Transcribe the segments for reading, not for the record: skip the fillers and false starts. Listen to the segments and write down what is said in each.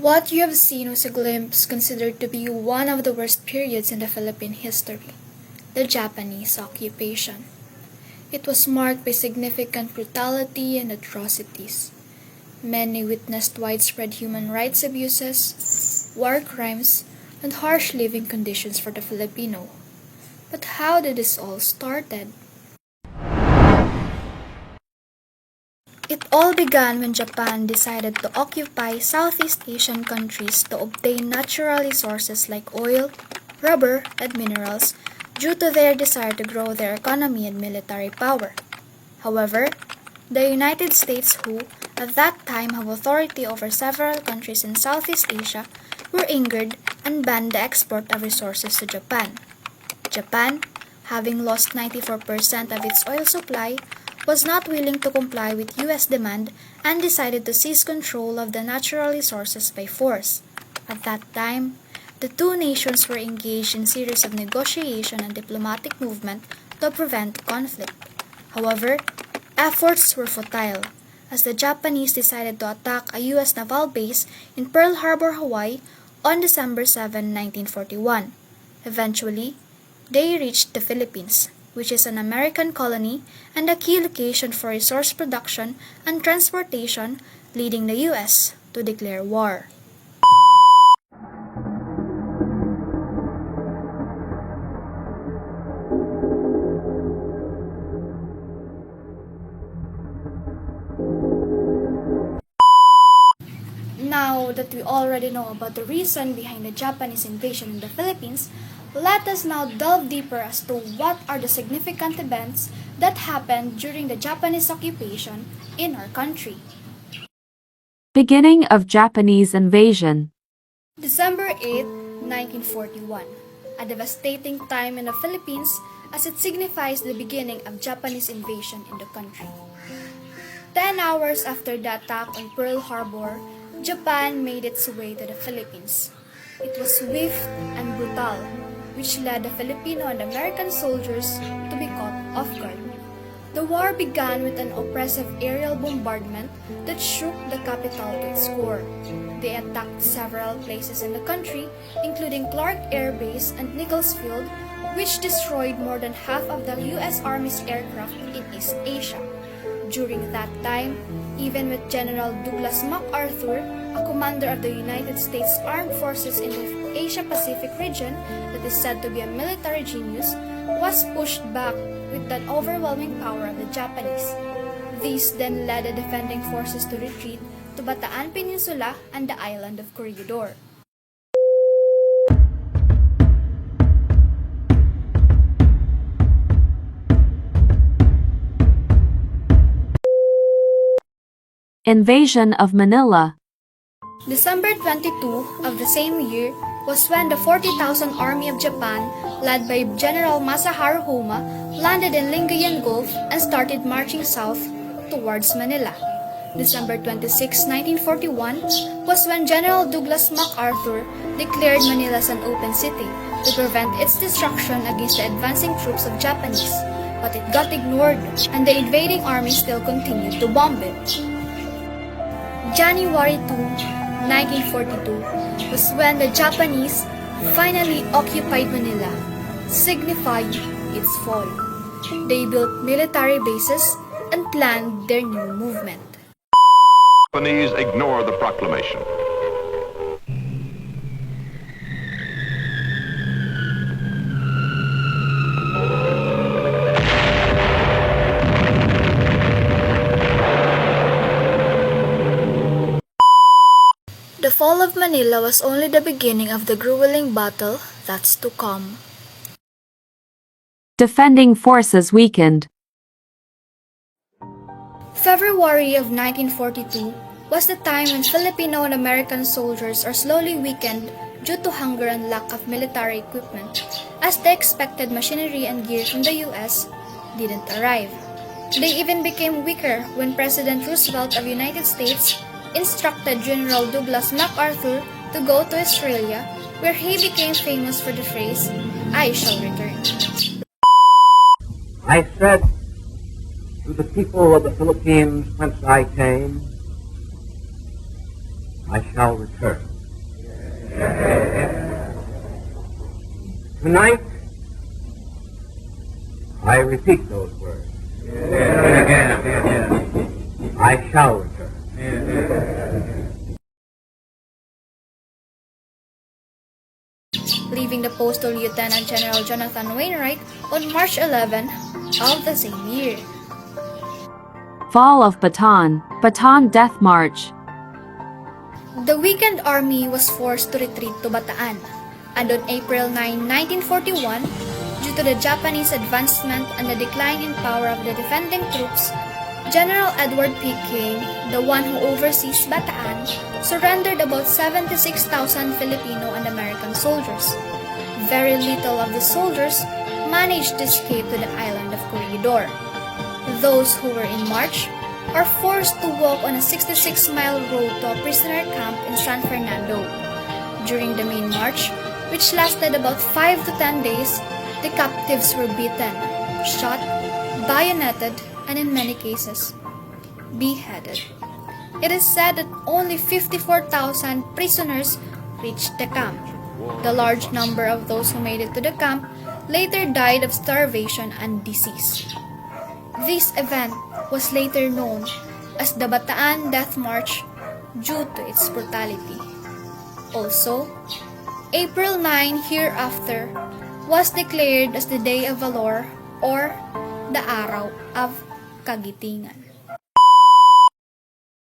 What you have seen was a glimpse considered to be one of the worst periods in the Philippine history, the Japanese occupation. It was marked by significant brutality and atrocities. Many witnessed widespread human rights abuses, war crimes, and harsh living conditions for the Filipino. But how did this all started? It all began when Japan decided to occupy Southeast Asian countries to obtain natural resources like oil, rubber, and minerals due to their desire to grow their economy and military power. However, the United States, who at that time have authority over several countries in Southeast Asia, were angered and banned the export of resources to Japan. Japan, having lost 94% of its oil supply, was not willing to comply with U.S. demand and decided to seize control of the natural resources by force. At that time, the two nations were engaged in a series of negotiation and diplomatic movement to prevent conflict. However, efforts were futile, as the Japanese decided to attack a U.S. naval base in Pearl Harbor, Hawaii on December 7, 1941. Eventually, they reached the Philippines, which is an American colony and a key location for resource production and transportation, leading the U.S. to declare war. Now that we already know about the reason behind the Japanese invasion in the Philippines, let us now delve deeper as to what are the significant events that happened during the Japanese occupation in our country. Beginning of Japanese invasion. December 8, 1941, a devastating time in the Philippines as it signifies the beginning of Japanese invasion in the country. 10 hours after the attack on Pearl Harbor, Japan made its way to the Philippines. It was swift and brutal, which led the Filipino and American soldiers to be caught off guard. The war began with an oppressive aerial bombardment that shook the capital to its core. They attacked several places in the country, including Clark Air Base and Nichols Field, which destroyed more than half of the U.S. Army's aircraft in East Asia. During that time, even with General Douglas MacArthur, a commander of the United States Armed Forces in the Asia-Pacific region that is said to be a military genius, was pushed back with the overwhelming power of the Japanese. This then led the defending forces to retreat to Bataan Peninsula and the island of Corregidor. Invasion of Manila. December 22 of the same year was when the 40,000 Army of Japan, led by General Masaharu Homa, landed in Lingayen Gulf and started marching south towards Manila. December 26, 1941 was when General Douglas MacArthur declared Manila as an open city to prevent its destruction against the advancing troops of Japanese, but it got ignored and the invading army still continued to bomb it. January 2, 1942 was when the Japanese finally occupied Manila, signifying its fall. They built military bases and planned their new movement. Japanese ignore the proclamation. The fall of Manila was only the beginning of the grueling battle that's to come. Defending forces weakened. February of 1942 was the time when Filipino and American soldiers are slowly weakened due to hunger and lack of military equipment, as the expected machinery and gear from the U.S. didn't arrive. They even became weaker when President Roosevelt of the United States instructed General Douglas MacArthur to go to Australia, where he became famous for the phrase, "I shall return." I said to the people of the Philippines whence I came, I shall return. Tonight, I repeat those words. I shall return. Leaving the postal Lieutenant General Jonathan Wainwright on March 11 of the same year. Fall of Bataan, Bataan Death March. The weakened army was forced to retreat to Bataan, and on April 9, 1941, due to the Japanese advancement and the decline in power of the defending troops, General Edward P. King, the one who oversees Bataan, surrendered about 76,000 Filipino and American soldiers. Very little of the soldiers managed to escape to the island of Corregidor. Those who were in march are forced to walk on a 66-mile road to a prisoner camp in San Fernando. During the main march, which lasted about 5 to 10 days, the captives were beaten, shot, bayoneted, and in many cases, beheaded. It is said that only 54,000 prisoners reached the camp. The large number of those who made it to the camp later died of starvation and disease. This event was later known as the Bataan Death March due to its brutality. Also, April 9 hereafter was declared as the Day of Valor or the Araw of Kagitingan.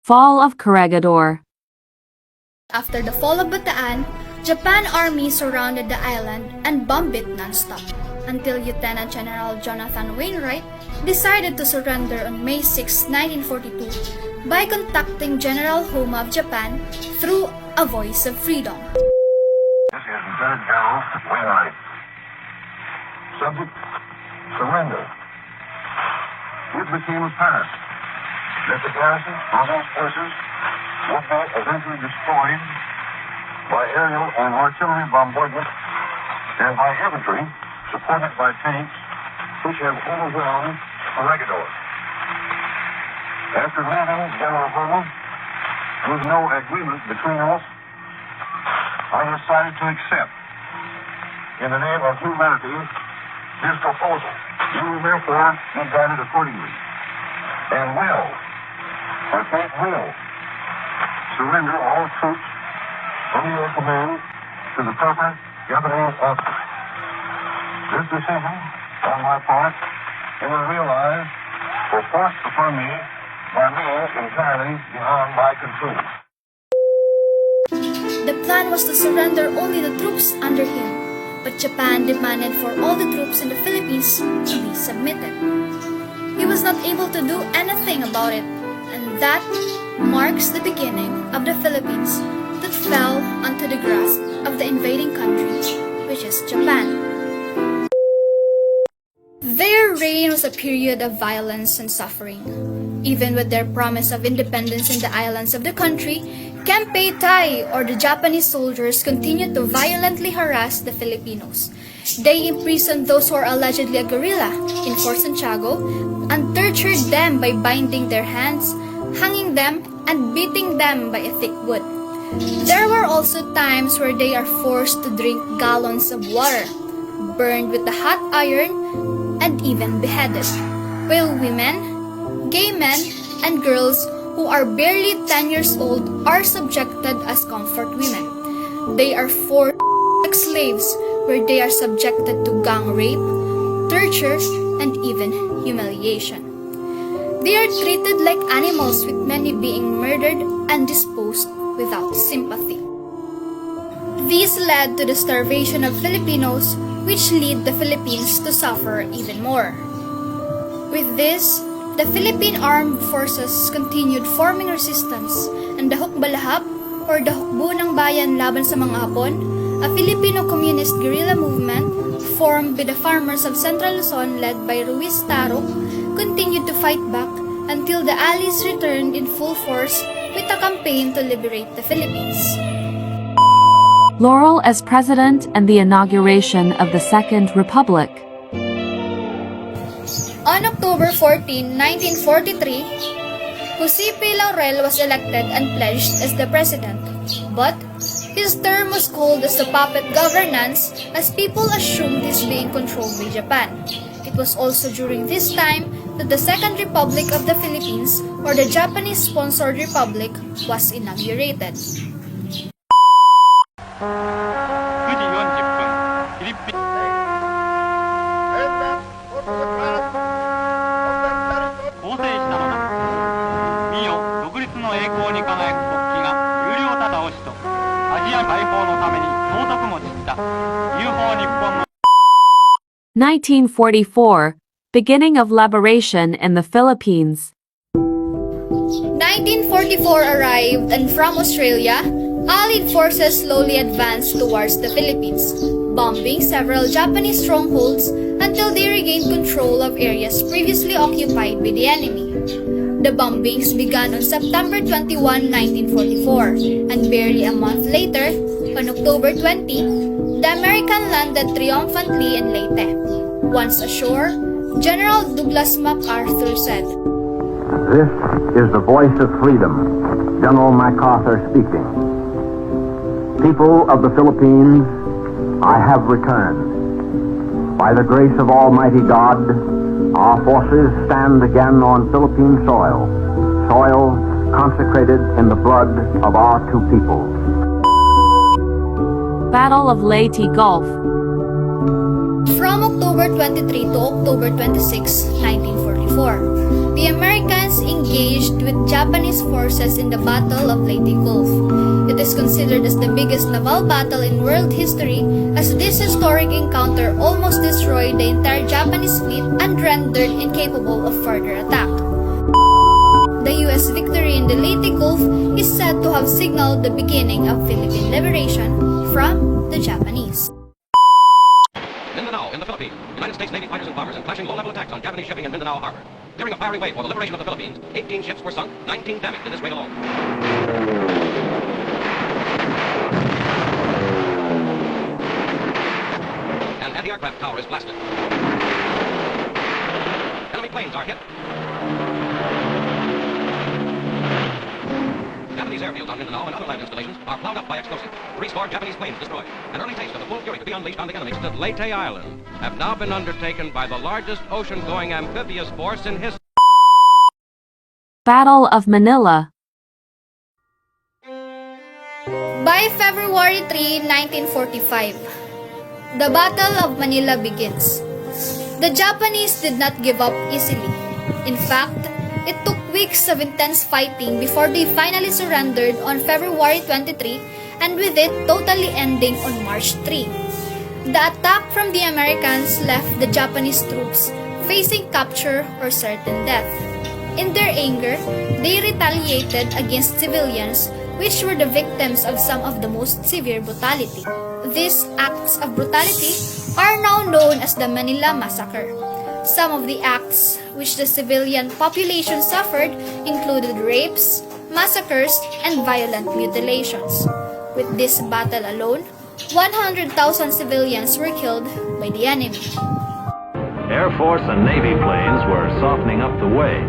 Fall of Corregidor. After the fall of Bataan, Japan Army surrounded the island and bombed it non-stop until Lieutenant General Jonathan Wainwright decided to surrender on May 6, 1942 by contacting General Homa of Japan through a voice of freedom. This is Lieutenant General Wainwright. Subject, surrender. It became apparent that the garrison of those forces would be eventually destroyed by aerial and artillery bombardment and by infantry supported by tanks which have overwhelmed Corregidor. After meeting General Homa with no agreement between us, I decided to accept, in the name of humanity, his proposal. You will therefore be guided accordingly, and will, I think will, surrender all troops under your command to the proper Japanese officer. This decision, on my part, it was realized, was forced upon me by means entirely beyond my control. The plan was to surrender only the troops under him, but Japan demanded for all the troops in the Philippines to be submitted. He was not able to do anything about it, and that marks the beginning of the Philippines that fell onto the grasp of the invading country, which is Japan. Their reign was a period of violence and suffering. Even with their promise of independence in the islands of the country, Kempei Tai or the Japanese soldiers continued to violently harass the Filipinos. They imprisoned those who are allegedly a guerrilla in Fort Santiago and tortured them by binding their hands, hanging them, and beating them by a thick wood. There were also times where they are forced to drink gallons of water, burned with the hot iron, and even beheaded, while women, gay men, and girls who are barely 10 years old are subjected as comfort women. They are forced like slaves where they are subjected to gang rape, torture, and even humiliation. They are treated like animals, with many being murdered and disposed without sympathy. This led to the starvation of Filipinos, which lead the Philippines to suffer even more. With this, the Philippine Armed Forces continued forming resistance, and the Hukbalahap, or the Hukbo ng Bayan laban sa mga Hapon, a Filipino communist guerrilla movement formed by the farmers of Central Luzon led by Ruiz Taro, continued to fight back until the Allies returned in full force with a campaign to liberate the Philippines. Laurel as president and the inauguration of the Second Republic. On October 14, 1943, Jose P. Laurel was elected and pledged as the president, but His term was called as the puppet governance as people assumed he's being controlled by Japan. It was also during this time that the Second Republic of the Philippines, or the Japanese-sponsored republic, was inaugurated. 9時40分、フィリピン。構成したのだ。見よ、独立の栄光に輝く国旗が有料た倒しと、アジア解放のために総督も散った。UFO 日本の 1944, beginning of liberation in the Philippines. 1944 arrived, and from Australia, Allied forces slowly advanced towards the Philippines, bombing several Japanese strongholds until they regained control of areas previously occupied by the enemy. The bombings began on September 21, 1944, and barely a month later, on October 20, the American landed triumphantly in Leyte. Once ashore, General Douglas MacArthur said, "This is the voice of freedom, General MacArthur speaking. People of the Philippines, I have returned. By the grace of Almighty God, our forces stand again on Philippine soil, soil consecrated in the blood of our two peoples." Battle of Leyte Gulf. From October 23 to October 26, 1944, the Americans engaged with Japanese forces in the Battle of Leyte Gulf. It is considered as the biggest naval battle in world history, as this historic encounter almost destroyed the entire Japanese fleet and rendered incapable of further attack. The U.S. victory in the Leyte Gulf is said to have signaled the beginning of Philippine liberation from the Japanese. Mindanao in the Philippines. United States Navy fighters and bombers and flashing low-level attacks on Japanese shipping in Mindanao Harbor. During a firing wave for the liberation of the Philippines, 18 ships were sunk, 19 damaged in this raid alone. An anti-aircraft tower is blasted. Enemy planes are hit. Japanese airfields on Mindanao and other land installations are plowed up by explosives. 3 score Japanese planes destroyed. An early taste of the full fury to be unleashed on the enemy. At Leyte Island have now been undertaken by the largest ocean-going amphibious force in history. Battle of Manila. By February 3, 1945, the Battle of Manila begins. The Japanese did not give up easily. In fact, it took weeks of intense fighting before they finally surrendered on February 23, and with it totally ending on March 3. The attack from the Americans left the Japanese troops facing capture or certain death. In their anger, they retaliated against civilians, which were the victims of some of the most severe brutality. These acts of brutality are now known as the Manila Massacre. Some of the acts which the civilian population suffered included rapes, massacres, and violent mutilations. With this battle alone, 100,000 civilians were killed by the enemy. Air Force and Navy planes were softening up the way.